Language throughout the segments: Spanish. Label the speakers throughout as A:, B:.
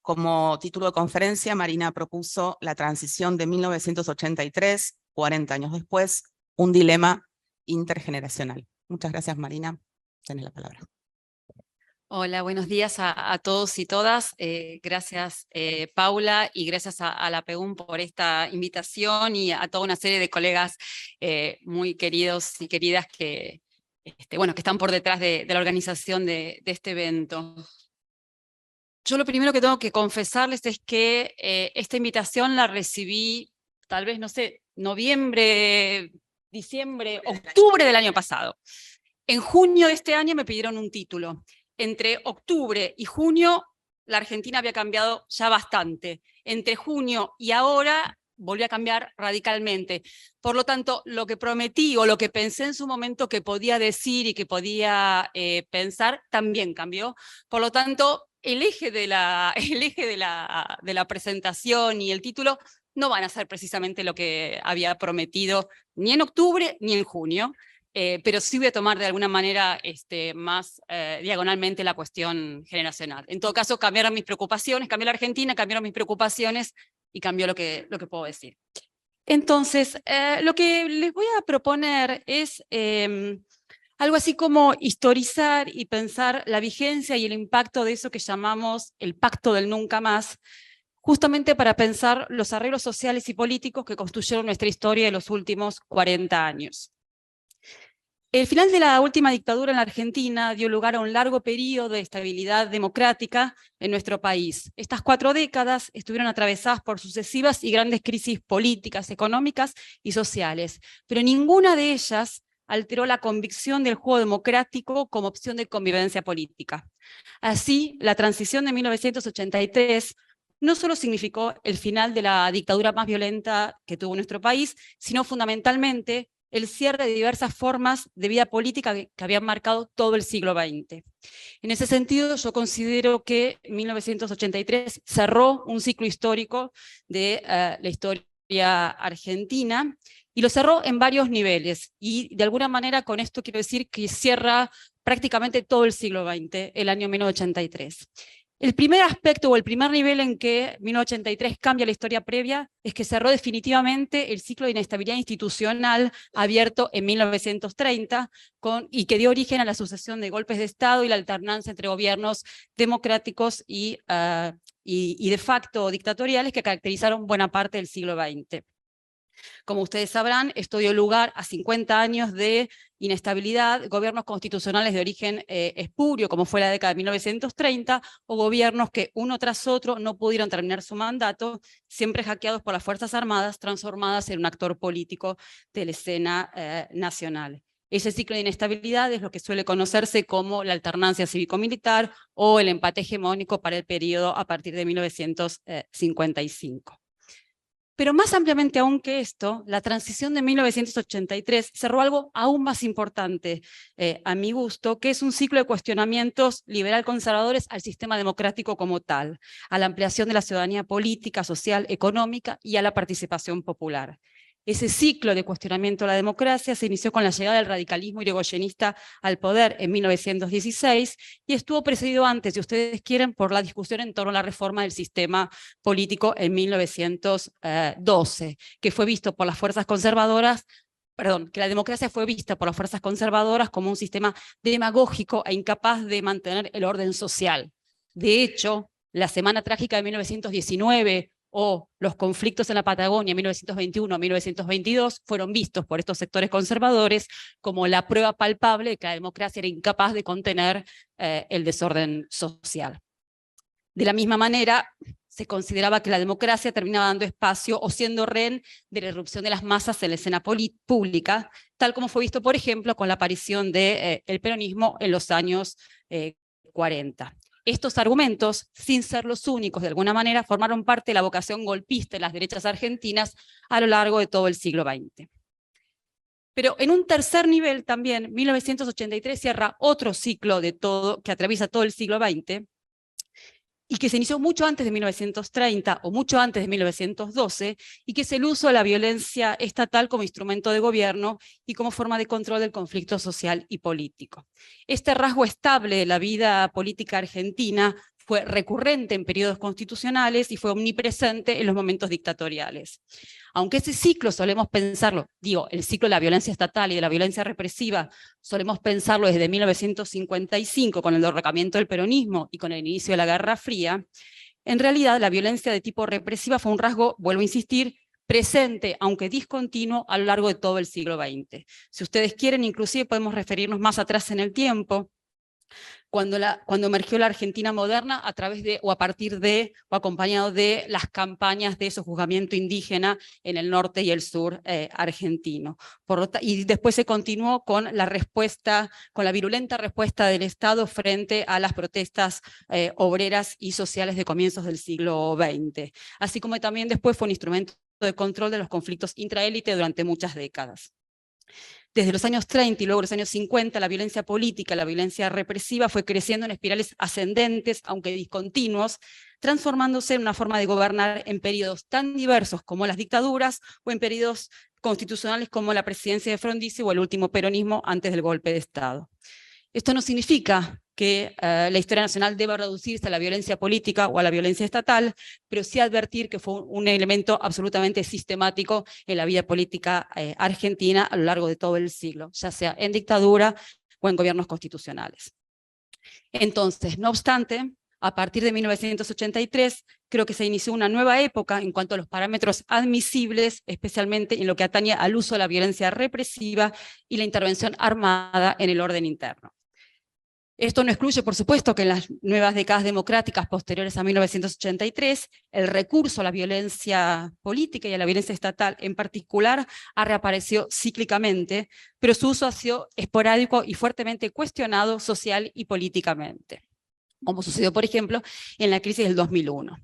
A: Como título de conferencia, Marina propuso la transición de 1983, 40 años después, un dilema intergeneracional. Muchas gracias, Marina. Tienes la palabra.
B: Hola, buenos días a todos y todas. Gracias, Paula, y gracias a la PEUM por esta invitación y a toda una serie de colegas muy queridos y queridas que están por detrás de la organización de este evento. Yo lo primero que tengo que confesarles es que esta invitación la recibí, tal vez, no sé, noviembre, diciembre, octubre del año pasado. En junio de este año me pidieron un título. Entre octubre y junio, la Argentina había cambiado ya bastante. Entre junio y ahora volvió a cambiar radicalmente. Por lo tanto, lo que prometí o lo que pensé en su momento que podía decir y que podía pensar, también cambió. Por lo tanto, el eje de la presentación y el título no van a ser precisamente lo que había prometido ni en octubre ni en junio. Pero sí voy a tomar de alguna manera más diagonalmente la cuestión generacional. En todo caso, cambiaron mis preocupaciones, cambió la Argentina, cambiaron mis preocupaciones y cambió lo que puedo decir. Entonces, lo que les voy a proponer es algo así como historizar y pensar la vigencia y el impacto de eso que llamamos el pacto del nunca más, justamente para pensar los arreglos sociales y políticos que construyeron nuestra historia en los últimos 40 años. El final de la última dictadura en la Argentina dio lugar a un largo periodo de estabilidad democrática en nuestro país. Estas 4 décadas estuvieron atravesadas por sucesivas y grandes crisis políticas, económicas y sociales, pero ninguna de ellas alteró la convicción del juego democrático como opción de convivencia política. Así, la transición de 1983 no solo significó el final de la dictadura más violenta que tuvo nuestro país, sino fundamentalmente el cierre de diversas formas de vida política que habían marcado todo el siglo XX. En ese sentido, yo considero que 1983 cerró un ciclo histórico de la historia argentina, y lo cerró en varios niveles, y de alguna manera con esto quiero decir que cierra prácticamente todo el siglo XX, el año 1983. El primer aspecto o el primer nivel en que 1983 cambia la historia previa es que cerró definitivamente el ciclo de inestabilidad institucional abierto en 1930 y que dio origen a la sucesión de golpes de Estado y la alternancia entre gobiernos democráticos y de facto dictatoriales que caracterizaron buena parte del siglo XX. Como ustedes sabrán, esto dio lugar a 50 años de inestabilidad, gobiernos constitucionales de origen espurio, como fue la década de 1930, o gobiernos que uno tras otro no pudieron terminar su mandato, siempre hackeados por las Fuerzas Armadas, transformadas en un actor político de la escena nacional. Ese ciclo de inestabilidad es lo que suele conocerse como la alternancia cívico-militar o el empate hegemónico para el periodo a partir de 1955. Pero más ampliamente aún que esto, la transición de 1983 cerró algo aún más importante, a mi gusto, que es un ciclo de cuestionamientos liberal-conservadores al sistema democrático como tal, a la ampliación de la ciudadanía política, social, económica y a la participación popular. Ese ciclo de cuestionamiento a la democracia se inició con la llegada del radicalismo irigoyenista al poder en 1916 y estuvo precedido antes, si ustedes quieren, por la discusión en torno a la reforma del sistema político en 1912, que fue visto por las fuerzas conservadoras, que la democracia fue vista por las fuerzas conservadoras como un sistema demagógico e incapaz de mantener el orden social. De hecho, la Semana Trágica de 1919 o los conflictos en la Patagonia 1921-1922 fueron vistos por estos sectores conservadores como la prueba palpable de que la democracia era incapaz de contener el desorden social. De la misma manera, se consideraba que la democracia terminaba dando espacio o siendo rehén de la irrupción de las masas en la escena pública, tal como fue visto, por ejemplo, con la aparición del peronismo en los años 40. Estos argumentos, sin ser los únicos de alguna manera, formaron parte de la vocación golpista de las derechas argentinas a lo largo de todo el siglo XX. Pero en un tercer nivel también, 1983 cierra otro ciclo que atraviesa todo el siglo XX, y que se inició mucho antes de 1930 o mucho antes de 1912, y que es el uso de la violencia estatal como instrumento de gobierno y como forma de control del conflicto social y político. Este rasgo estable de la vida política argentina fue recurrente en periodos constitucionales y fue omnipresente en los momentos dictatoriales. Aunque ese ciclo solemos pensarlo, digo, el ciclo de la violencia estatal y de la violencia represiva, solemos pensarlo desde 1955 con el derrocamiento del peronismo y con el inicio de la Guerra Fría, en realidad la violencia de tipo represiva fue un rasgo, vuelvo a insistir, presente, aunque discontinuo, a lo largo de todo el siglo XX. Si ustedes quieren, inclusive podemos referirnos más atrás en el tiempo, cuando emergió la Argentina moderna a través de, o a partir de, o acompañado de las campañas de sojuzgamiento indígena en el norte y el sur argentino. Y después se continuó con la respuesta, con la virulenta respuesta del Estado frente a las protestas obreras y sociales de comienzos del siglo XX, así como también después fue un instrumento de control de los conflictos intraélite durante muchas décadas. Desde los años 30 y luego los años 50, la violencia política, la violencia represiva fue creciendo en espirales ascendentes, aunque discontinuos, transformándose en una forma de gobernar en periodos tan diversos como las dictaduras o en periodos constitucionales como la presidencia de Frondizi o el último peronismo antes del golpe de Estado. Esto no significa que la historia nacional deba reducirse a la violencia política o a la violencia estatal, pero sí advertir que fue un elemento absolutamente sistemático en la vida política argentina a lo largo de todo el siglo, ya sea en dictadura o en gobiernos constitucionales. Entonces, no obstante, a partir de 1983, creo que se inició una nueva época en cuanto a los parámetros admisibles, especialmente en lo que atañe al uso de la violencia represiva y la intervención armada en el orden interno. Esto no excluye, por supuesto, que en las nuevas décadas democráticas posteriores a 1983, el recurso a la violencia política y a la violencia estatal en particular ha reaparecido cíclicamente, pero su uso ha sido esporádico y fuertemente cuestionado social y políticamente, como sucedió, por ejemplo, en la crisis del 2001.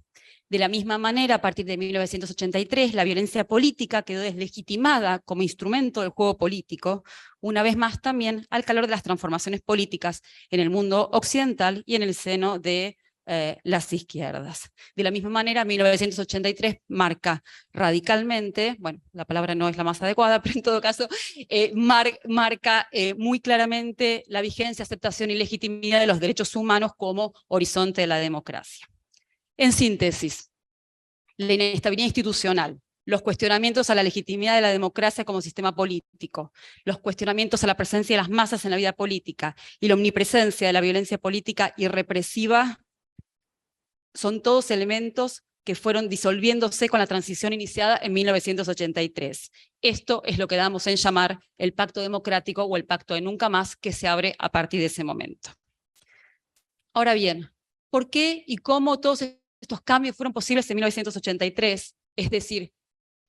B: De la misma manera, a partir de 1983, la violencia política quedó deslegitimada como instrumento del juego político, una vez más también al calor de las transformaciones políticas en el mundo occidental y en el seno de las izquierdas. De la misma manera, 1983 marca radicalmente, bueno, la palabra no es la más adecuada, pero en todo caso, marca muy claramente la vigencia, aceptación y legitimidad de los derechos humanos como horizonte de la democracia. En síntesis, la inestabilidad institucional, los cuestionamientos a la legitimidad de la democracia como sistema político, los cuestionamientos a la presencia de las masas en la vida política y la omnipresencia de la violencia política y represiva son todos elementos que fueron disolviéndose con la transición iniciada en 1983. Esto es lo que damos en llamar el Pacto Democrático o el Pacto de Nunca Más, que se abre a partir de ese momento. Ahora bien, ¿por qué y cómo todos estos cambios fueron posibles en 1983? Es decir,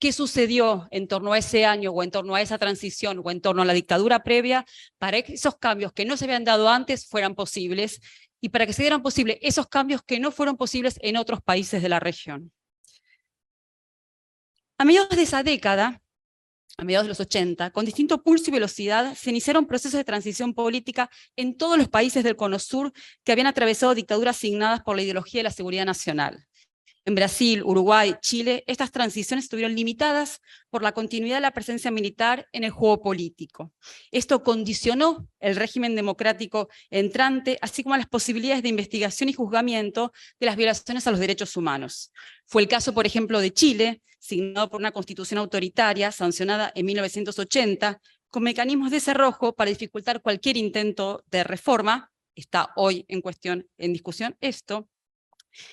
B: ¿qué sucedió en torno a ese año o en torno a esa transición o en torno a la dictadura previa para que esos cambios que no se habían dado antes fueran posibles y para que se dieran posibles esos cambios que no fueron posibles en otros países de la región? A mediados de esa década, a mediados de los 80, con distinto pulso y velocidad, se iniciaron procesos de transición política en todos los países del Cono Sur que habían atravesado dictaduras asignadas por la ideología de la seguridad nacional. En Brasil, Uruguay, Chile, estas transiciones estuvieron limitadas por la continuidad de la presencia militar en el juego político. Esto condicionó el régimen democrático entrante, así como las posibilidades de investigación y juzgamiento de las violaciones a los derechos humanos. Fue el caso, por ejemplo, de Chile, signado por una constitución autoritaria sancionada en 1980, con mecanismos de cerrojo para dificultar cualquier intento de reforma. Está hoy en discusión esto,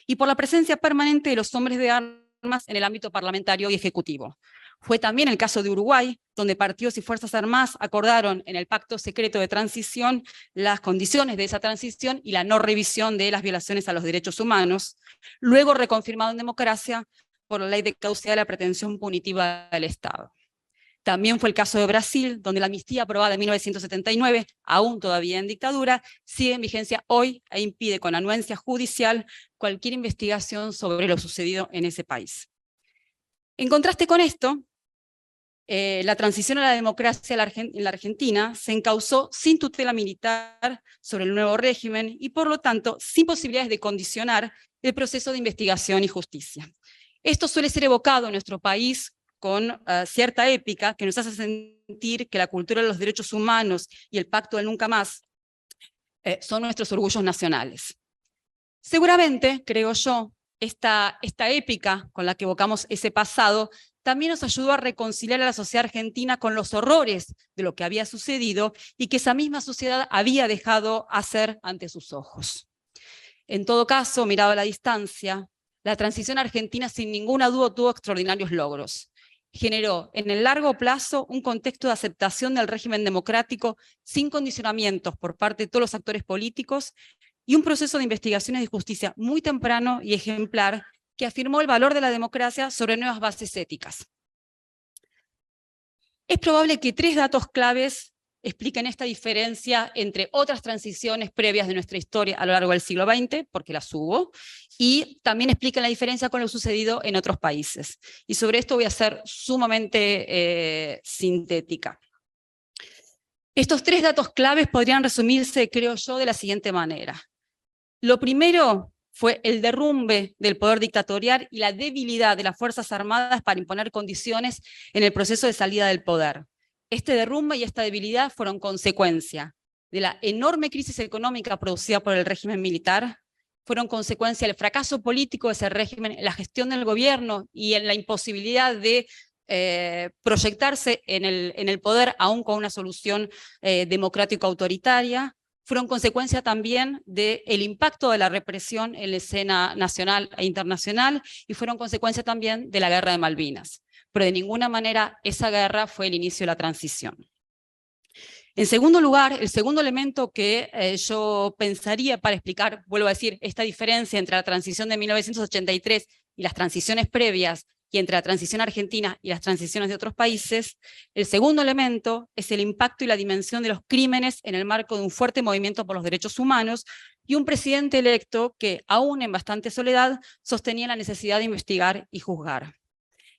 B: y por la presencia permanente de los hombres de armas en el ámbito parlamentario y ejecutivo. Fue también el caso de Uruguay, donde partidos y fuerzas armadas acordaron en el pacto secreto de transición las condiciones de esa transición y la no revisión de las violaciones a los derechos humanos, luego reconfirmado en democracia por la ley de caducidad de la pretensión punitiva del Estado. También fue el caso de Brasil, donde la amnistía aprobada en 1979, aún todavía en dictadura, sigue en vigencia hoy e impide con anuencia judicial cualquier investigación sobre lo sucedido en ese país. En contraste con esto, la transición a la democracia en la Argentina se encauzó sin tutela militar sobre el nuevo régimen y por lo tanto sin posibilidades de condicionar el proceso de investigación y justicia. Esto suele ser evocado en nuestro país con cierta épica que nos hace sentir que la cultura de los derechos humanos y el Pacto del Nunca Más son nuestros orgullos nacionales. Seguramente, creo yo, esta épica con la que evocamos ese pasado también nos ayudó a reconciliar a la sociedad argentina con los horrores de lo que había sucedido y que esa misma sociedad había dejado hacer ante sus ojos. En todo caso, mirado a la distancia, la transición argentina sin ninguna duda tuvo extraordinarios logros. Generó en el largo plazo un contexto de aceptación del régimen democrático sin condicionamientos por parte de todos los actores políticos y un proceso de investigaciones de justicia muy temprano y ejemplar que afirmó el valor de la democracia sobre nuevas bases éticas. Es probable que 3 datos claves expliquen esta diferencia entre otras transiciones previas de nuestra historia a lo largo del siglo XX, porque las hubo, y también explican la diferencia con lo sucedido en otros países. Y sobre esto voy a ser sumamente sintética. Estos 3 datos claves podrían resumirse, creo yo, de la siguiente manera. Lo primero fue el derrumbe del poder dictatorial y la debilidad de las Fuerzas Armadas para imponer condiciones en el proceso de salida del poder. Este derrumbe y esta debilidad fueron consecuencia de la enorme crisis económica producida por el régimen militar, fueron consecuencia del fracaso político de ese régimen en la gestión del gobierno y en la imposibilidad de proyectarse en el poder aún con una solución democrático-autoritaria, fueron consecuencia también del impacto de la represión en la escena nacional e internacional y fueron consecuencia también de la guerra de Malvinas. Pero de ninguna manera esa guerra fue el inicio de la transición. En segundo lugar, el segundo elemento que yo pensaría para explicar, vuelvo a decir, esta diferencia entre la transición de 1983 y las transiciones previas, y entre la transición argentina y las transiciones de otros países, el segundo elemento es el impacto y la dimensión de los crímenes en el marco de un fuerte movimiento por los derechos humanos y un presidente electo que, aún en bastante soledad, sostenía la necesidad de investigar y juzgar.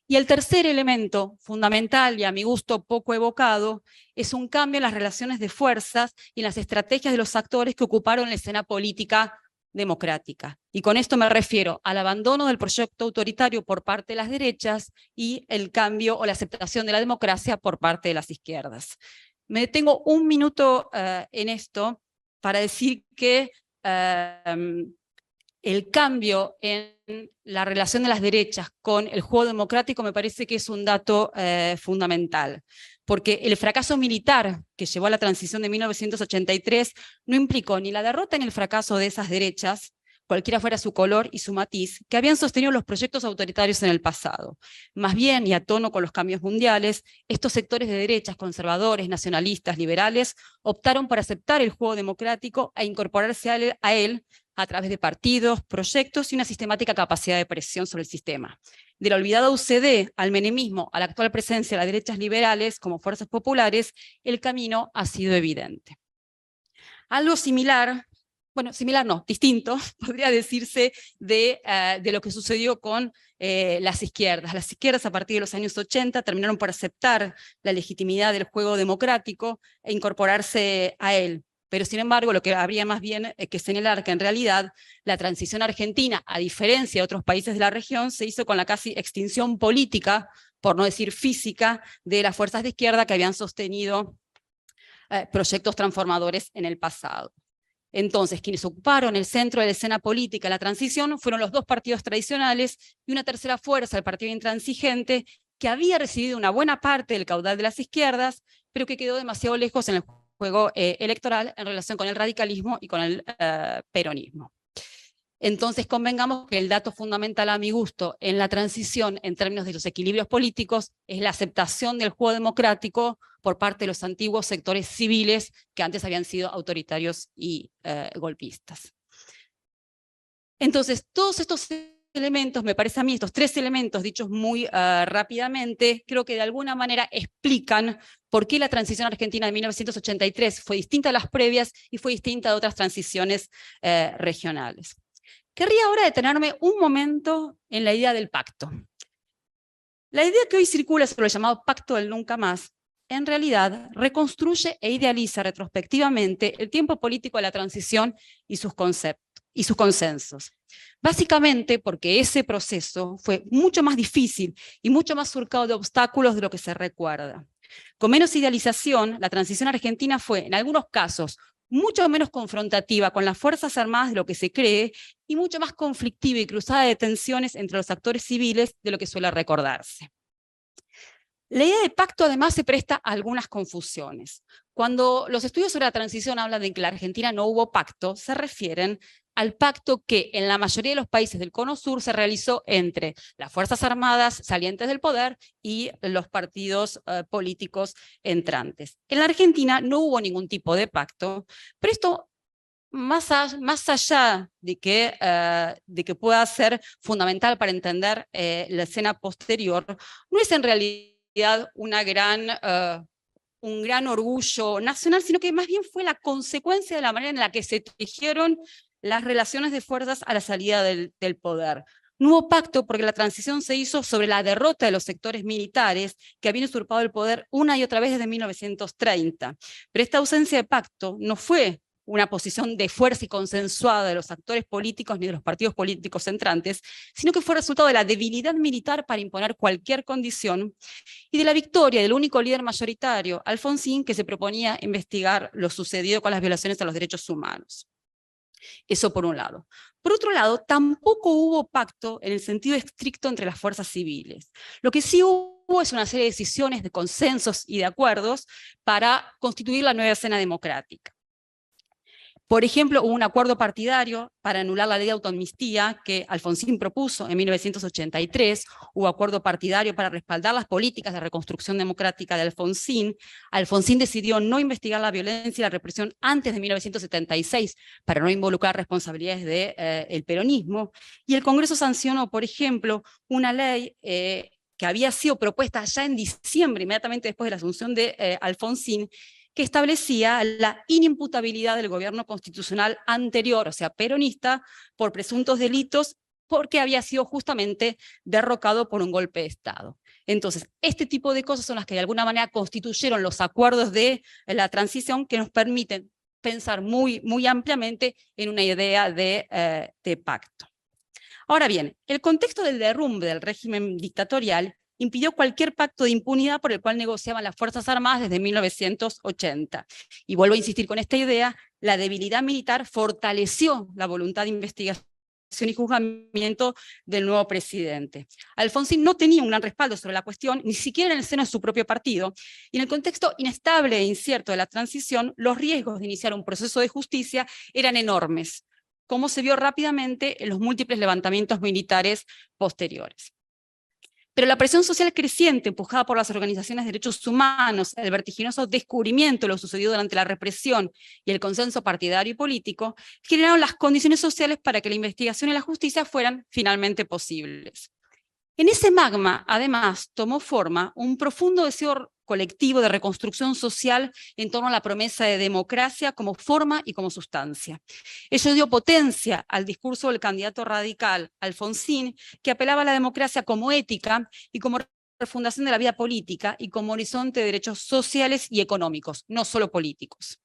B: Y el tercer elemento, fundamental y a mi gusto poco evocado, es un cambio en las relaciones de fuerzas y en las estrategias de los actores que ocuparon la escena política democrática. Y con esto me refiero al abandono del proyecto autoritario por parte de las derechas y el cambio o la aceptación de la democracia por parte de las izquierdas. Me detengo un minuto en esto para decir que el cambio en la relación de las derechas con el juego democrático me parece que es un dato fundamental, porque el fracaso militar que llevó a la transición de 1983 no implicó ni la derrota ni el fracaso de esas derechas, cualquiera fuera su color y su matiz, que habían sostenido los proyectos autoritarios en el pasado. Más bien, y a tono con los cambios mundiales, estos sectores de derechas, conservadores, nacionalistas, liberales, optaron por aceptar el juego democrático e incorporarse a él a través de partidos, proyectos y una sistemática capacidad de presión sobre el sistema. De la olvidada UCD al menemismo, a la actual presencia de las derechas liberales como fuerzas populares, el camino ha sido evidente. Algo similar, bueno, similar no, distinto, podría decirse de lo que sucedió con las izquierdas. Las izquierdas a partir de los años 80 terminaron por aceptar la legitimidad del juego democrático e incorporarse a él. Pero sin embargo, lo que habría más bien que señalar que en realidad la transición argentina, a diferencia de otros países de la región, se hizo con la casi extinción política, por no decir física, de las fuerzas de izquierda que habían sostenido proyectos transformadores en el pasado. Entonces, quienes ocuparon el centro de la escena política de la transición fueron los 2 partidos tradicionales y una tercera fuerza, el partido intransigente, que había recibido una buena parte del caudal de las izquierdas, pero que quedó demasiado lejos en el juego electoral en relación con el radicalismo y con el peronismo. Entonces convengamos que el dato fundamental a mi gusto en la transición en términos de los equilibrios políticos es la aceptación del juego democrático por parte de los antiguos sectores civiles que antes habían sido autoritarios y golpistas. Entonces todos estos elementos, me parece a mí, estos 3 elementos dichos muy rápidamente, creo que de alguna manera explican por qué la transición argentina de 1983 fue distinta a las previas y fue distinta a otras transiciones regionales. Querría ahora detenerme un momento en la idea del pacto. La idea que hoy circula sobre el llamado Pacto del Nunca Más, en realidad reconstruye e idealiza retrospectivamente el tiempo político de la transición y sus conceptos y sus consensos. Básicamente porque ese proceso fue mucho más difícil y mucho más surcado de obstáculos de lo que se recuerda. Con menos idealización, la transición argentina fue, en algunos casos, mucho menos confrontativa con las Fuerzas Armadas de lo que se cree, y mucho más conflictiva y cruzada de tensiones entre los actores civiles de lo que suele recordarse. La idea de pacto además se presta a algunas confusiones. Cuando los estudios sobre la transición hablan de que en la Argentina no hubo pacto, se refieren al pacto que en la mayoría de los países del Cono Sur se realizó entre las Fuerzas Armadas salientes del poder y los partidos políticos entrantes. En la Argentina no hubo ningún tipo de pacto, pero esto, más allá de que pueda ser fundamental para entender la escena posterior, no es en realidad un gran orgullo nacional, sino que más bien fue la consecuencia de la manera en la que se tejieron las relaciones de fuerzas a la salida del poder. No hubo pacto porque la transición se hizo sobre la derrota de los sectores militares que habían usurpado el poder una y otra vez desde 1930. Pero esta ausencia de pacto no fue una posición de fuerza y consensuada de los actores políticos ni de los partidos políticos entrantes, sino que fue resultado de la debilidad militar para imponer cualquier condición y de la victoria del único líder mayoritario, Alfonsín, que se proponía investigar lo sucedido con las violaciones a los derechos humanos. Eso por un lado. Por otro lado, tampoco hubo pacto en el sentido estricto entre las fuerzas civiles. Lo que sí hubo es una serie de decisiones, de consensos y de acuerdos para constituir la nueva escena democrática. Por ejemplo, hubo un acuerdo partidario para anular la ley de autoamnistía que Alfonsín propuso en 1983, hubo acuerdo partidario para respaldar las políticas de reconstrucción democrática de Alfonsín. Alfonsín decidió no investigar la violencia y la represión antes de 1976 para no involucrar responsabilidades del peronismo, y el Congreso sancionó, por ejemplo, una ley que había sido propuesta ya en diciembre, inmediatamente después de la asunción de Alfonsín, que establecía la inimputabilidad del gobierno constitucional anterior, o sea, peronista, por presuntos delitos, porque había sido justamente derrocado por un golpe de Estado. Entonces, este tipo de cosas son las que de alguna manera constituyeron los acuerdos de la transición que nos permiten pensar muy ampliamente en una idea de pacto. Ahora bien, el contexto del derrumbe del régimen dictatorial impidió cualquier pacto de impunidad por el cual negociaban las Fuerzas Armadas desde 1980. Y vuelvo a insistir con esta idea, la debilidad militar fortaleció la voluntad de investigación y juzgamiento del nuevo presidente. Alfonsín no tenía un gran respaldo sobre la cuestión, ni siquiera en el seno de su propio partido, y en el contexto inestable e incierto de la transición, los riesgos de iniciar un proceso de justicia eran enormes, como se vio rápidamente en los múltiples levantamientos militares posteriores. Pero la presión social creciente, empujada por las organizaciones de derechos humanos, el vertiginoso descubrimiento de lo sucedido durante la represión y el consenso partidario y político, generaron las condiciones sociales para que la investigación y la justicia fueran finalmente posibles. En ese magma, además, tomó forma un profundo deseo colectivo de reconstrucción social en torno a la promesa de democracia como forma y como sustancia. Ello dio potencia al discurso del candidato radical Alfonsín, que apelaba a la democracia como ética y como refundación de la vida política y como horizonte de derechos sociales y económicos, no solo políticos.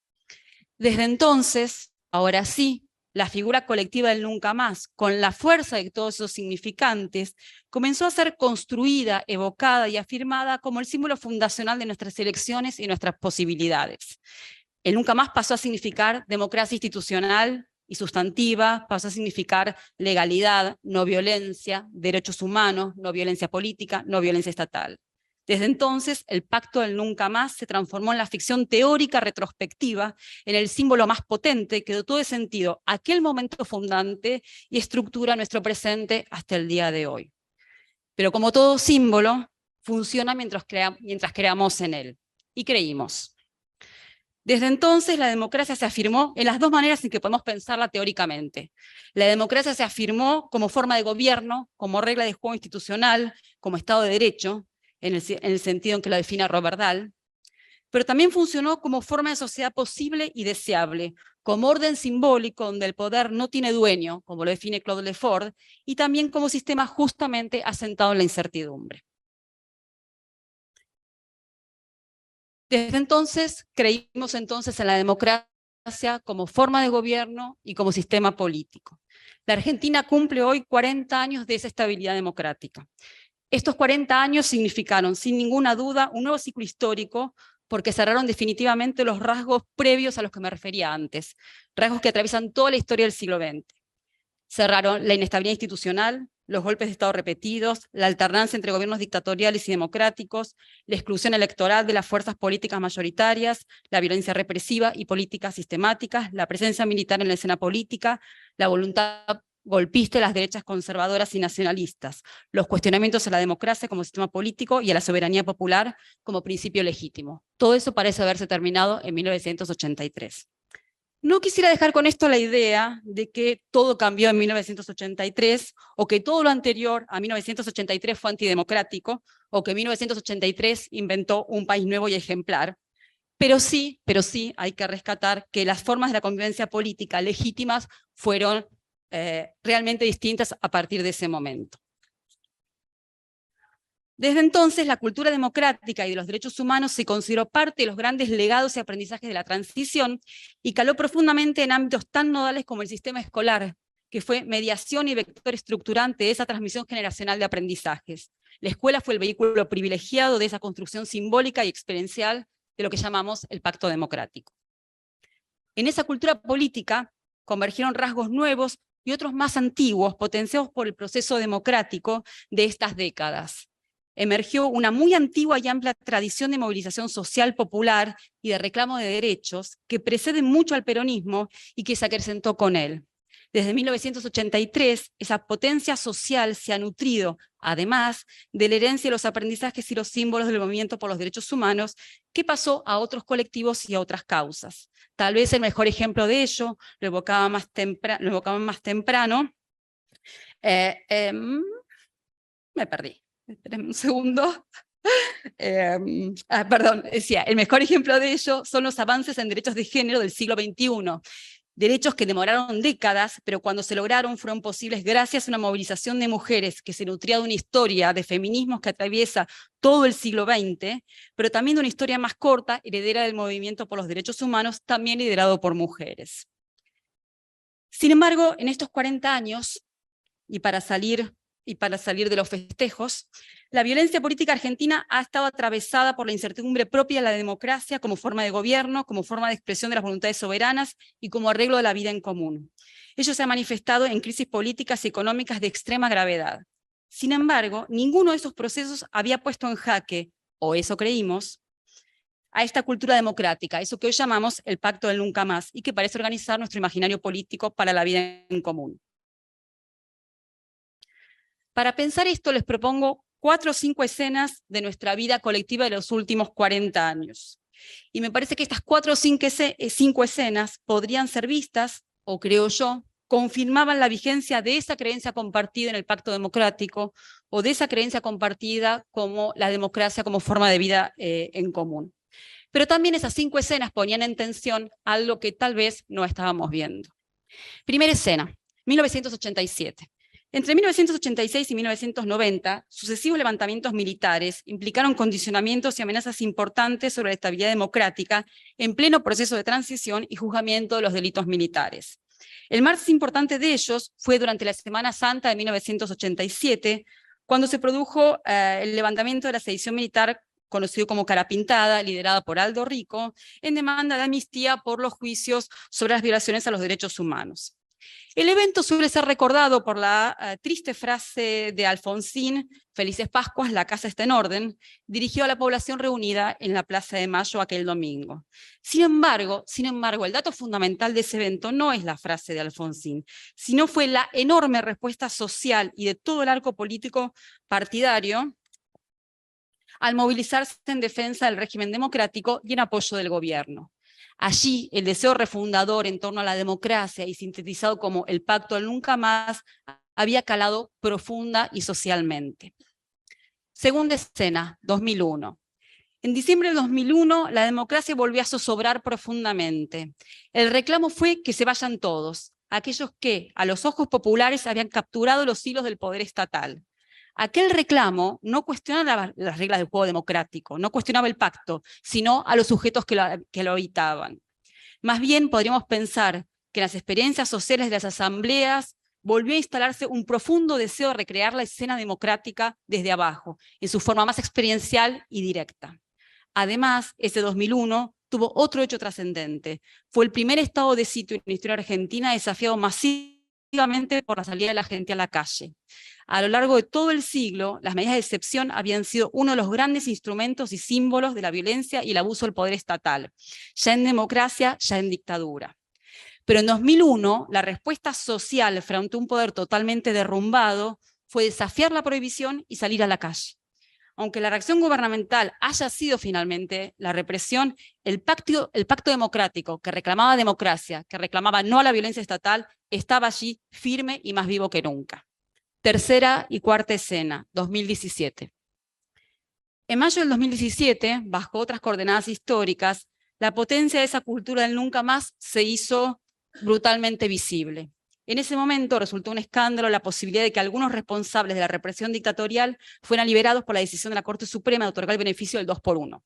B: Desde entonces, ahora sí, la figura colectiva del nunca más, con la fuerza de todos esos significantes, comenzó a ser construida, evocada y afirmada como el símbolo fundacional de nuestras elecciones y nuestras posibilidades. El nunca más pasó a significar democracia institucional y sustantiva, pasó a significar legalidad, no violencia, derechos humanos, no violencia política, no violencia estatal. Desde entonces, el pacto del nunca más se transformó en la ficción teórica retrospectiva, en el símbolo más potente que dotó de sentido aquel momento fundante y estructura nuestro presente hasta el día de hoy. Pero como todo símbolo, funciona mientras creamos en él. Y creímos. Desde entonces, la democracia se afirmó en las dos maneras en que podemos pensarla teóricamente. La democracia se afirmó como forma de gobierno, como regla de juego institucional, como Estado de Derecho, en el sentido en que lo define Robert Dahl, pero también funcionó como forma de sociedad posible y deseable, como orden simbólico donde el poder no tiene dueño, como lo define Claude Lefort, y también como sistema justamente asentado en la incertidumbre. Desde entonces, creímos entonces en la democracia como forma de gobierno y como sistema político. La Argentina cumple hoy 40 años de esa estabilidad democrática. Estos 40 años significaron, sin ninguna duda, un nuevo ciclo histórico porque cerraron definitivamente los rasgos previos a los que me refería antes, rasgos que atraviesan toda la historia del siglo XX. cerraron la inestabilidad institucional, los golpes de Estado repetidos, la alternancia entre gobiernos dictatoriales y democráticos, la exclusión electoral de las fuerzas políticas mayoritarias, la violencia represiva y políticas sistemáticas, la presencia militar en la escena política, la voluntad golpista de las derechas conservadoras y nacionalistas, los cuestionamientos a la democracia como sistema político y a la soberanía popular como principio legítimo. Todo eso parece haberse terminado en 1983. No quisiera dejar con esto la idea de que todo cambió en 1983, o que todo lo anterior a 1983 fue antidemocrático, o que 1983 inventó un país nuevo y ejemplar. Pero sí hay que rescatar que las formas de la convivencia política legítimas fueron realmente distintas a partir de ese momento. Desde entonces, la cultura democrática y de los derechos humanos se consideró parte de los grandes legados y aprendizajes de la transición y caló profundamente en ámbitos tan nodales como el sistema escolar, que fue mediación y vector estructurante de esa transmisión generacional de aprendizajes. La escuela fue el vehículo privilegiado de esa construcción simbólica y experiencial de lo que llamamos el pacto democrático. En esa cultura política convergieron rasgos nuevos y otros más antiguos, potenciados por el proceso democrático de estas décadas. Emergió una muy antigua y amplia tradición de movilización social popular y de reclamo de derechos que precede mucho al peronismo y que se acrecentó con él. Desde 1983, esa potencia social se ha nutrido, además de la herencia de los aprendizajes y los símbolos del movimiento por los derechos humanos, que pasó a otros colectivos y a otras causas. Tal vez el mejor ejemplo de ello, lo evocaban más temprano. Me perdí. Espérenme un segundo. Perdón, decía, el mejor ejemplo de ello son los avances en derechos de género del siglo XXI. Derechos que demoraron décadas, pero cuando se lograron fueron posibles gracias a una movilización de mujeres que se nutría de una historia de feminismos que atraviesa todo el siglo XX, pero también de una historia más corta, heredera del movimiento por los derechos humanos, también liderado por mujeres. Sin embargo, en estos 40 años, y para salir de los festejos, la violencia política argentina ha estado atravesada por la incertidumbre propia de la democracia como forma de gobierno, como forma de expresión de las voluntades soberanas y como arreglo de la vida en común. Ello se ha manifestado en crisis políticas y económicas de extrema gravedad. Sin embargo, ninguno de esos procesos había puesto en jaque, o eso creímos, a esta cultura democrática, eso que hoy llamamos el pacto del nunca más, y que parece organizar nuestro imaginario político para la vida en común. Para pensar esto les propongo 4 o 5 escenas de nuestra vida colectiva de los últimos 40 años. Y me parece que estas 4 o 5 escenas podrían ser vistas, o creo yo, confirmaban la vigencia de esa creencia compartida en el pacto democrático, o de esa creencia compartida como la democracia como forma de vida en común. Pero también esas 5 escenas ponían en tensión algo que tal vez no estábamos viendo. Primera escena, 1987. Entre 1986 y 1990, sucesivos levantamientos militares implicaron condicionamientos y amenazas importantes sobre la estabilidad democrática en pleno proceso de transición y juzgamiento de los delitos militares. El más importante de ellos fue durante la Semana Santa de 1987, cuando se produjo el levantamiento de la sedición militar conocido como Cara Pintada, liderada por Aldo Rico, en demanda de amnistía por los juicios sobre las violaciones a los derechos humanos. El evento suele ser recordado por la triste frase de Alfonsín, "Felices Pascuas, la casa está en orden", dirigido a la población reunida en la Plaza de Mayo aquel domingo. Sin embargo, el dato fundamental de ese evento no es la frase de Alfonsín, sino fue la enorme respuesta social y de todo el arco político partidario al movilizarse en defensa del régimen democrático y en apoyo del gobierno. Allí, el deseo refundador en torno a la democracia y sintetizado como el pacto del nunca más había calado profunda y socialmente. Segunda escena, 2001. En diciembre de 2001, la democracia volvió a zozobrar profundamente. El reclamo fue que se vayan todos, aquellos que, a los ojos populares, habían capturado los hilos del poder estatal. Aquel reclamo no cuestionaba las reglas del juego democrático, no cuestionaba el pacto, sino a los sujetos que lo habitaban. Más bien podríamos pensar que en las experiencias sociales de las asambleas volvió a instalarse un profundo deseo de recrear la escena democrática desde abajo, en su forma más experiencial y directa. Además, ese 2001 tuvo otro hecho trascendente. Fue el primer estado de sitio en la historia argentina desafiado masivamente masivamente por la salida de la gente a la calle. A lo largo de todo el siglo, las medidas de excepción habían sido uno de los grandes instrumentos y símbolos de la violencia y el abuso del poder estatal, ya en democracia, ya en dictadura. Pero en 2001, la respuesta social frente a un poder totalmente derrumbado fue desafiar la prohibición y salir a la calle. Aunque la reacción gubernamental haya sido finalmente la represión, el pacto democrático que reclamaba democracia, que reclamaba no a la violencia estatal, estaba allí firme y más vivo que nunca. Tercera y cuarta escena, 2017. En mayo del 2017, bajo otras coordenadas históricas, la potencia de esa cultura del nunca más se hizo brutalmente visible. En ese momento resultó un escándalo la posibilidad de que algunos responsables de la represión dictatorial fueran liberados por la decisión de la Corte Suprema de otorgar el beneficio del 2x1.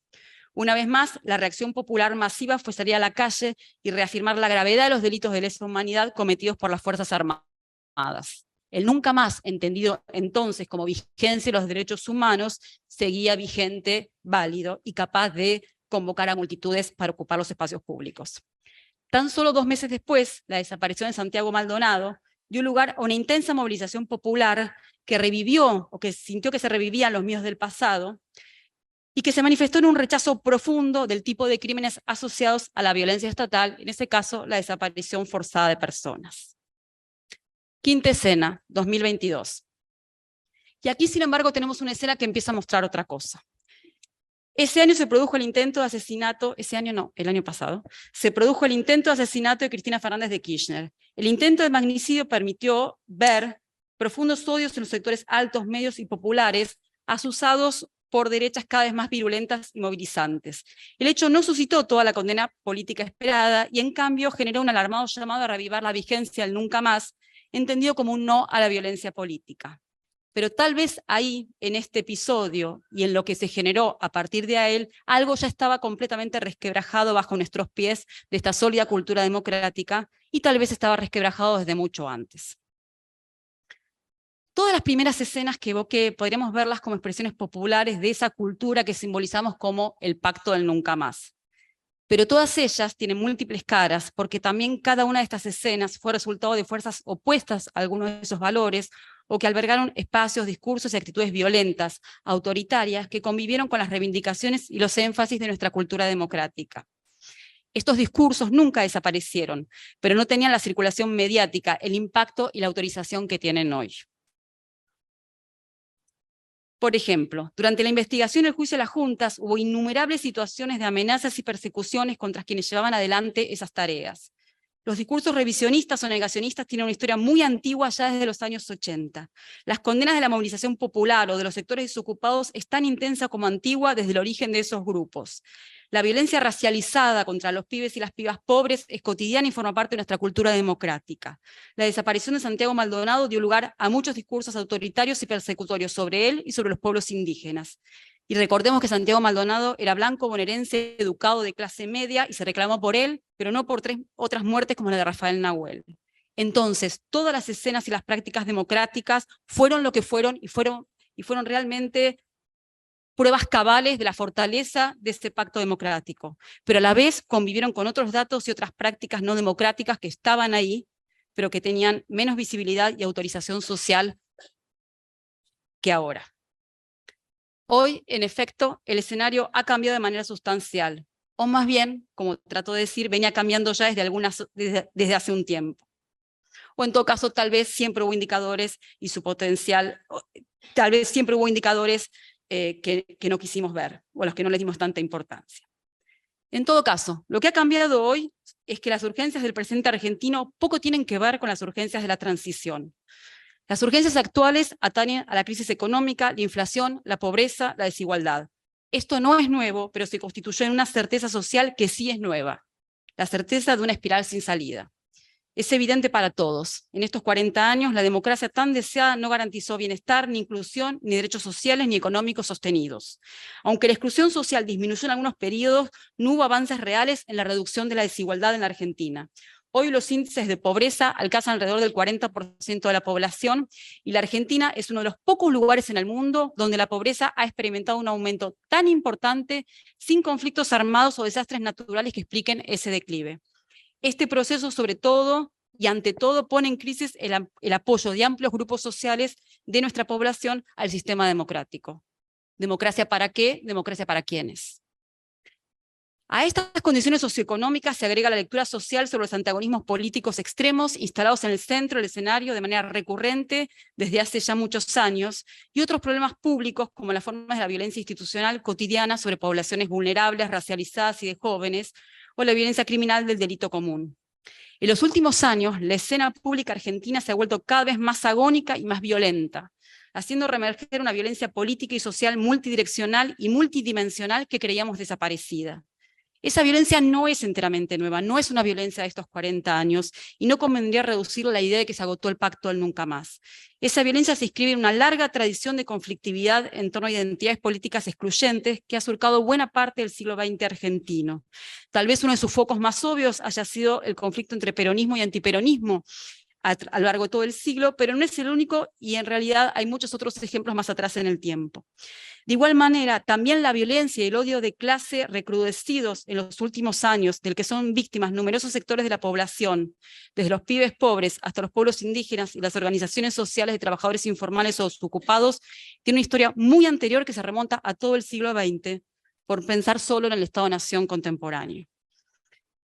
B: Una vez más, la reacción popular masiva fue salir a la calle y reafirmar la gravedad de los delitos de lesa humanidad cometidos por las Fuerzas Armadas. El nunca más, entendido entonces como vigencia de los derechos humanos, seguía vigente, válido y capaz de convocar a multitudes para ocupar los espacios públicos. Tan solo 2 meses después, la desaparición de Santiago Maldonado dio lugar a una intensa movilización popular que revivió, o que sintió que se revivían los miedos del pasado, y que se manifestó en un rechazo profundo del tipo de crímenes asociados a la violencia estatal, en ese caso, la desaparición forzada de personas. Quinta escena, 2022. Y aquí, sin embargo, tenemos una escena que empieza a mostrar otra cosa. Ese año se produjo el intento de asesinato, ese año no, el año pasado, se produjo el intento de asesinato de Cristina Fernández de Kirchner. El intento de magnicidio permitió ver profundos odios en los sectores altos, medios y populares, asusados por derechas cada vez más virulentas y movilizantes. El hecho no suscitó toda la condena política esperada y en cambio generó un alarmado llamado a reavivar la vigencia del nunca más, entendido como un no a la violencia política. Pero tal vez ahí, en este episodio, y en lo que se generó a partir de él, algo ya estaba completamente resquebrajado bajo nuestros pies de esta sólida cultura democrática, y tal vez estaba resquebrajado desde mucho antes. Todas las primeras escenas que evoqué podríamos verlas como expresiones populares de esa cultura que simbolizamos como el pacto del nunca más. Pero todas ellas tienen múltiples caras, porque también cada una de estas escenas fue resultado de fuerzas opuestas a algunos de esos valores, o que albergaron espacios, discursos y actitudes violentas, autoritarias, que convivieron con las reivindicaciones y los énfasis de nuestra cultura democrática. Estos discursos nunca desaparecieron, pero no tenían la circulación mediática, el impacto y la autorización que tienen hoy. Por ejemplo, durante la investigación y el juicio de las juntas hubo innumerables situaciones de amenazas y persecuciones contra quienes llevaban adelante esas tareas. Los discursos revisionistas o negacionistas tienen una historia muy antigua ya desde los años 80. Las condenas de la movilización popular o de los sectores desocupados es tan intensa como antigua desde el origen de esos grupos. La violencia racializada contra los pibes y las pibas pobres es cotidiana y forma parte de nuestra cultura democrática. La desaparición de Santiago Maldonado dio lugar a muchos discursos autoritarios y persecutorios sobre él y sobre los pueblos indígenas. Y recordemos que Santiago Maldonado era blanco, bonaerense, educado de clase media y se reclamó por él, pero no por 3 otras muertes como la de Rafael Nahuel. Entonces, todas las escenas y las prácticas democráticas fueron lo que fueron y fueron realmente pruebas cabales de la fortaleza de este pacto democrático, pero a la vez convivieron con otros datos y otras prácticas no democráticas que estaban ahí, pero que tenían menos visibilidad y autorización social que ahora. Hoy, en efecto, el escenario ha cambiado de manera sustancial, o más bien, como trato de decir, venía cambiando ya desde hace un tiempo. O en todo caso, tal vez siempre hubo indicadores y su potencial, tal vez siempre hubo indicadores que no quisimos ver, o a los que no le dimos tanta importancia. En todo caso, lo que ha cambiado hoy es que las urgencias del presente argentino poco tienen que ver con las urgencias de la transición. Las urgencias actuales atañen a la crisis económica, la inflación, la pobreza, la desigualdad. Esto no es nuevo, pero se constituyó en una certeza social que sí es nueva, la certeza de una espiral sin salida. Es evidente para todos, en estos 40 años la democracia tan deseada no garantizó bienestar, ni inclusión, ni derechos sociales, ni económicos sostenidos. Aunque la exclusión social disminuyó en algunos periodos, no hubo avances reales en la reducción de la desigualdad en la Argentina. Hoy los índices de pobreza alcanzan alrededor del 40% de la población y la Argentina es uno de los pocos lugares en el mundo donde la pobreza ha experimentado un aumento tan importante sin conflictos armados o desastres naturales que expliquen ese declive. Este proceso, sobre todo, y ante todo pone en crisis el apoyo de amplios grupos sociales de nuestra población al sistema democrático. ¿Democracia para qué? Democracia para quiénes. A estas condiciones socioeconómicas se agrega la lectura social sobre los antagonismos políticos extremos instalados en el centro del escenario de manera recurrente desde hace ya muchos años, y otros problemas públicos como las formas de la violencia institucional cotidiana sobre poblaciones vulnerables, racializadas y de jóvenes, o la violencia criminal del delito común. En los últimos años, la escena pública argentina se ha vuelto cada vez más agónica y más violenta, haciendo reemerger una violencia política y social multidireccional y multidimensional que creíamos desaparecida. Esa violencia no es enteramente nueva, no es una violencia de estos 40 años, y no convendría reducir la idea de que se agotó el pacto del nunca más. Esa violencia se inscribe en una larga tradición de conflictividad en torno a identidades políticas excluyentes que ha surcado buena parte del siglo XX argentino. Tal vez uno de sus focos más obvios haya sido el conflicto entre peronismo y antiperonismo a lo largo de todo el siglo, pero no es el único, y en realidad hay muchos otros ejemplos más atrás en el tiempo. De igual manera, también la violencia y el odio de clase recrudecidos en los últimos años, del que son víctimas numerosos sectores de la población, desde los pibes pobres hasta los pueblos indígenas y las organizaciones sociales de trabajadores informales o desocupados, tiene una historia muy anterior que se remonta a todo el siglo XX, por pensar solo en el Estado-Nación contemporáneo.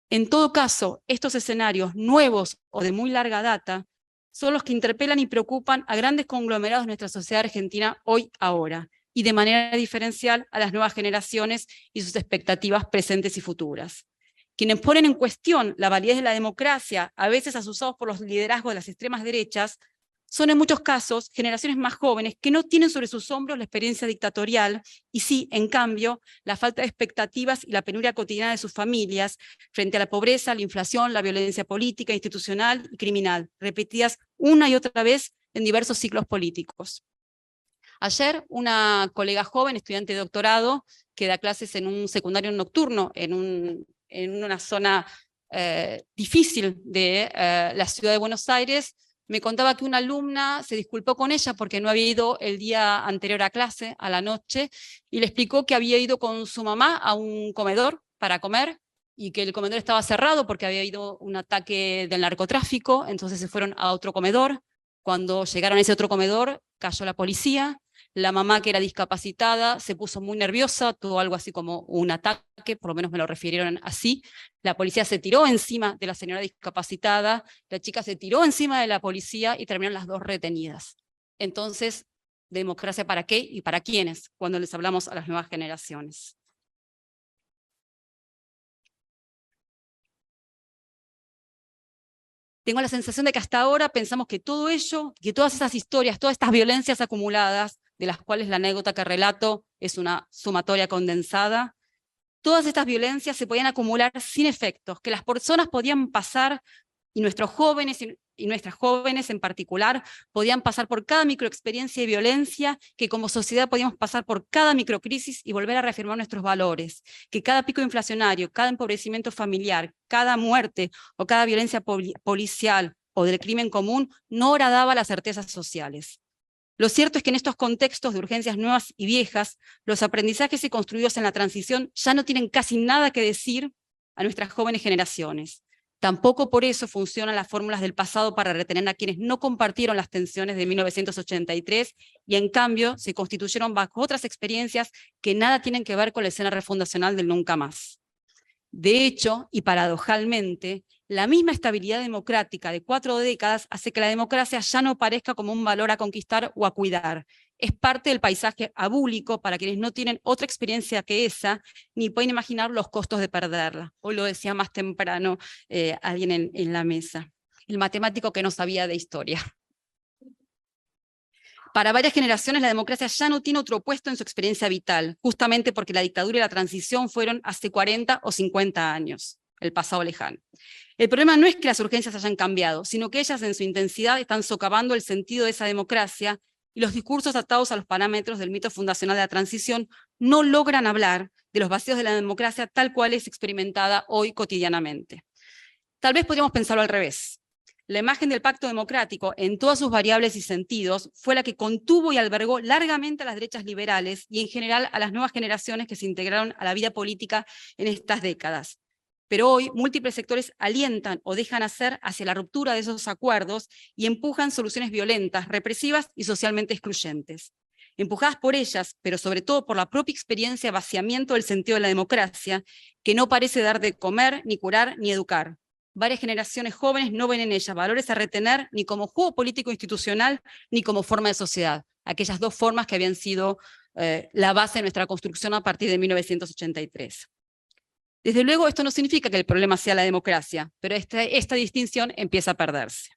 B: En todo caso, estos escenarios nuevos o de muy larga data son los que interpelan y preocupan a grandes conglomerados de nuestra sociedad argentina hoy, ahora, y de manera diferencial a las nuevas generaciones y sus expectativas presentes y futuras. Quienes ponen en cuestión la validez de la democracia, a veces asusados por los liderazgos de las extremas derechas, son en muchos casos generaciones más jóvenes que no tienen sobre sus hombros la experiencia dictatorial y sí, en cambio, la falta de expectativas y la penuria cotidiana de sus familias frente a la pobreza, la inflación, la violencia política, institucional y criminal, repetidas una y otra vez en diversos ciclos políticos. Ayer, una colega joven, estudiante de doctorado, que da clases en un secundario nocturno, en una zona difícil de la ciudad de Buenos Aires, me contaba que una alumna se disculpó con ella porque no había ido el día anterior a clase, a la noche, y le explicó que había ido con su mamá a un comedor para comer, y que el comedor estaba cerrado porque había habido un ataque del narcotráfico, entonces se fueron a otro comedor. Cuando llegaron a ese otro comedor, cayó la policía. La mamá, que era discapacitada, se puso muy nerviosa, tuvo algo así como un ataque, por lo menos me lo refirieron así. La policía se tiró encima de la señora discapacitada, la chica se tiró encima de la policía y terminaron las dos retenidas. Entonces, ¿democracia para qué y para quiénes? Cuando les hablamos a las nuevas generaciones. Tengo la sensación de que hasta ahora pensamos que todo ello, que todas esas historias, todas estas violencias acumuladas, de las cuales la anécdota que relato es una sumatoria condensada, todas estas violencias se podían acumular sin efectos, que las personas podían pasar, y nuestros jóvenes y nuestras jóvenes en particular, podían pasar por cada microexperiencia de violencia, que como sociedad podíamos pasar por cada microcrisis y volver a reafirmar nuestros valores, que cada pico inflacionario, cada empobrecimiento familiar, cada muerte o cada violencia policial o del crimen común no horadaba las certezas sociales. Lo cierto es que en estos contextos de urgencias nuevas y viejas, los aprendizajes construidos en la transición ya no tienen casi nada que decir a nuestras jóvenes generaciones. Tampoco por eso funcionan las fórmulas del pasado para retener a quienes no compartieron las tensiones de 1983 y en cambio se constituyeron bajo otras experiencias que nada tienen que ver con la escena refundacional del nunca más. De hecho, y paradojalmente, la misma estabilidad democrática de 4 décadas hace que la democracia ya no parezca como un valor a conquistar o a cuidar. Es parte del paisaje abúlico para quienes no tienen otra experiencia que esa, ni pueden imaginar los costos de perderla. Hoy lo decía más temprano alguien en la mesa, el matemático que no sabía de historia. Para varias generaciones la democracia ya no tiene otro puesto en su experiencia vital, justamente porque la dictadura y la transición fueron hace 40 o 50 años, el pasado lejano. El problema no es que las urgencias hayan cambiado, sino que ellas en su intensidad están socavando el sentido de esa democracia, y los discursos atados a los parámetros del mito fundacional de la transición no logran hablar de los vacíos de la democracia tal cual es experimentada hoy cotidianamente. Tal vez podríamos pensarlo al revés. La imagen del pacto democrático, en todas sus variables y sentidos, fue la que contuvo y albergó largamente a las derechas liberales y en general a las nuevas generaciones que se integraron a la vida política en estas décadas. Pero hoy múltiples sectores alientan o dejan hacer hacia la ruptura de esos acuerdos y empujan soluciones violentas, represivas y socialmente excluyentes. Empujadas por ellas, pero sobre todo por la propia experiencia de vaciamiento del sentido de la democracia, que no parece dar de comer, ni curar, ni educar. Varias generaciones jóvenes no ven en ella valores a retener ni como juego político institucional, ni como forma de sociedad. Aquellas dos formas que habían sido la base de nuestra construcción a partir de 1983. Desde luego, esto no significa que el problema sea la democracia, pero esta distinción empieza a perderse.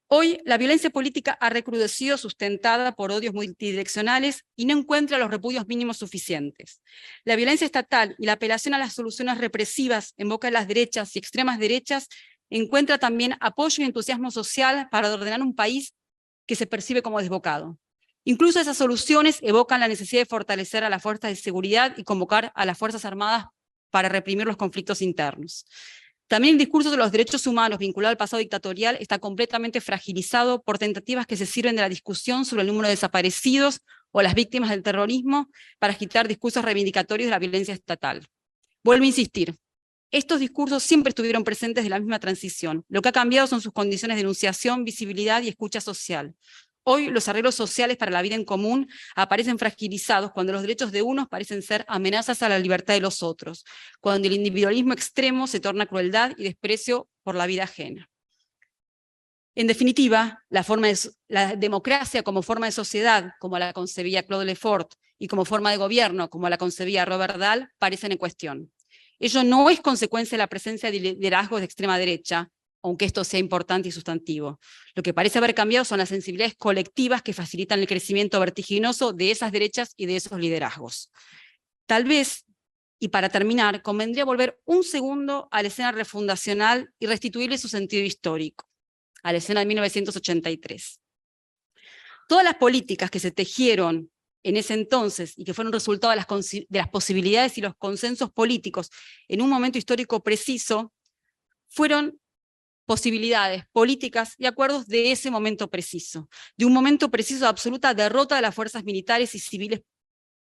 B: Hoy, la violencia política ha recrudecido sustentada por odios multidireccionales y no encuentra los repudios mínimos suficientes. La violencia estatal y la apelación a las soluciones represivas en boca de las derechas y extremas derechas encuentra también apoyo y entusiasmo social para ordenar un país que se percibe como desbocado. Incluso esas soluciones evocan la necesidad de fortalecer a las fuerzas de seguridad y convocar a las Fuerzas Armadas para reprimir los conflictos internos. También el discurso de los derechos humanos vinculado al pasado dictatorial está completamente fragilizado por tentativas que se sirven de la discusión sobre el número de desaparecidos o las víctimas del terrorismo para agitar discursos reivindicatorios de la violencia estatal. Vuelvo a insistir, estos discursos siempre estuvieron presentes de la misma transición. Lo que ha cambiado son sus condiciones de enunciación, visibilidad y escucha social. Hoy los arreglos sociales para la vida en común aparecen fragilizados cuando los derechos de unos parecen ser amenazas a la libertad de los otros, cuando el individualismo extremo se torna crueldad y desprecio por la vida ajena. En definitiva, la democracia como forma de sociedad, como la concebía Claude Lefort, y como forma de gobierno, como la concebía Robert Dahl, parecen en cuestión. Ello no es consecuencia de la presencia de liderazgos de extrema derecha, aunque esto sea importante y sustantivo. Lo que parece haber cambiado son las sensibilidades colectivas que facilitan el crecimiento vertiginoso de esas derechas y de esos liderazgos. Tal vez, y para terminar, convendría volver un segundo a la escena refundacional y restituirle su sentido histórico, a la escena de 1983. Todas las políticas que se tejieron en ese entonces y que fueron resultado de las posibilidades y los consensos políticos en un momento histórico preciso, fueron posibilidades políticas y acuerdos de ese momento preciso, de un momento preciso de absoluta derrota de las fuerzas militares y civiles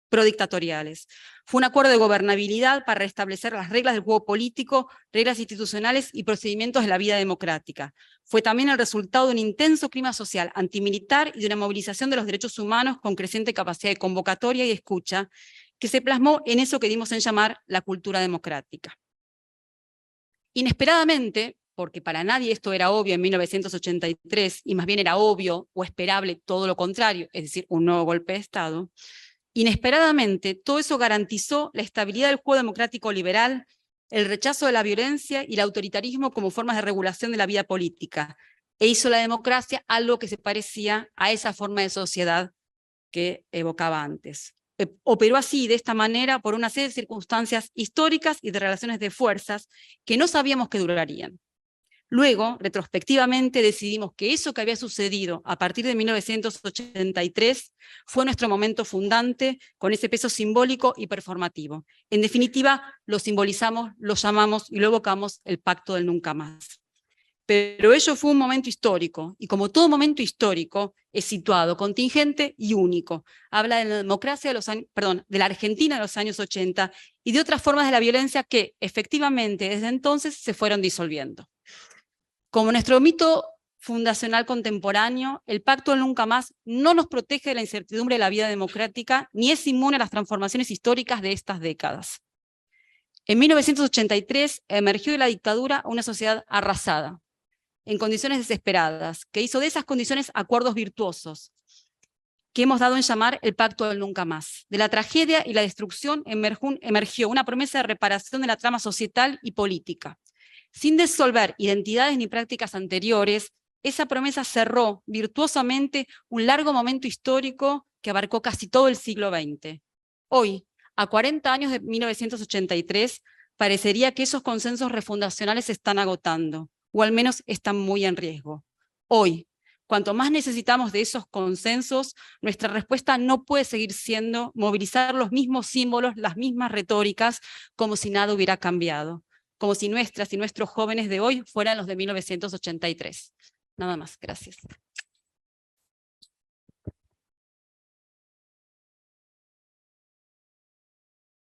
B: prodictatoriales. Fue un acuerdo de gobernabilidad para restablecer las reglas del juego político, reglas institucionales y procedimientos de la vida democrática. Fue también el resultado de un intenso clima social antimilitar y de una movilización de los derechos humanos con creciente capacidad de convocatoria y escucha, que se plasmó en eso que dimos en llamar la cultura democrática. Inesperadamente, porque para nadie esto era obvio en 1983, y más bien era obvio o esperable todo lo contrario, es decir, un nuevo golpe de Estado, inesperadamente todo eso garantizó la estabilidad del juego democrático liberal, el rechazo de la violencia y el autoritarismo como formas de regulación de la vida política, e hizo la democracia algo que se parecía a esa forma de sociedad que evocaba antes. Operó así, de esta manera, por una serie de circunstancias históricas y de relaciones de fuerzas que no sabíamos que durarían. Luego, retrospectivamente, decidimos que eso que había sucedido a partir de 1983 fue nuestro momento fundante, con ese peso simbólico y performativo. En definitiva, lo simbolizamos, lo llamamos y lo evocamos el Pacto del Nunca Más. Pero ello fue un momento histórico, y como todo momento histórico, es situado, contingente y único. Habla de la democracia de la Argentina de los años 80 y de otras formas de la violencia que, efectivamente, desde entonces se fueron disolviendo. Como nuestro mito fundacional contemporáneo, el Pacto del Nunca Más no nos protege de la incertidumbre de la vida democrática, ni es inmune a las transformaciones históricas de estas décadas. En 1983 emergió de la dictadura una sociedad arrasada, en condiciones desesperadas, que hizo de esas condiciones acuerdos virtuosos, que hemos dado en llamar el Pacto del Nunca Más. De la tragedia y la destrucción emergió una promesa de reparación de la trama societal y política. Sin disolver identidades ni prácticas anteriores, esa promesa cerró virtuosamente un largo momento histórico que abarcó casi todo el siglo XX. Hoy, a 40 años de 1983, parecería que esos consensos refundacionales se están agotando, o al menos están muy en riesgo. Hoy, cuanto más necesitamos de esos consensos, nuestra respuesta no puede seguir siendo movilizar los mismos símbolos, las mismas retóricas, como si nada hubiera cambiado, como si nuestras y nuestros jóvenes de hoy fueran los de 1983. Nada más, gracias.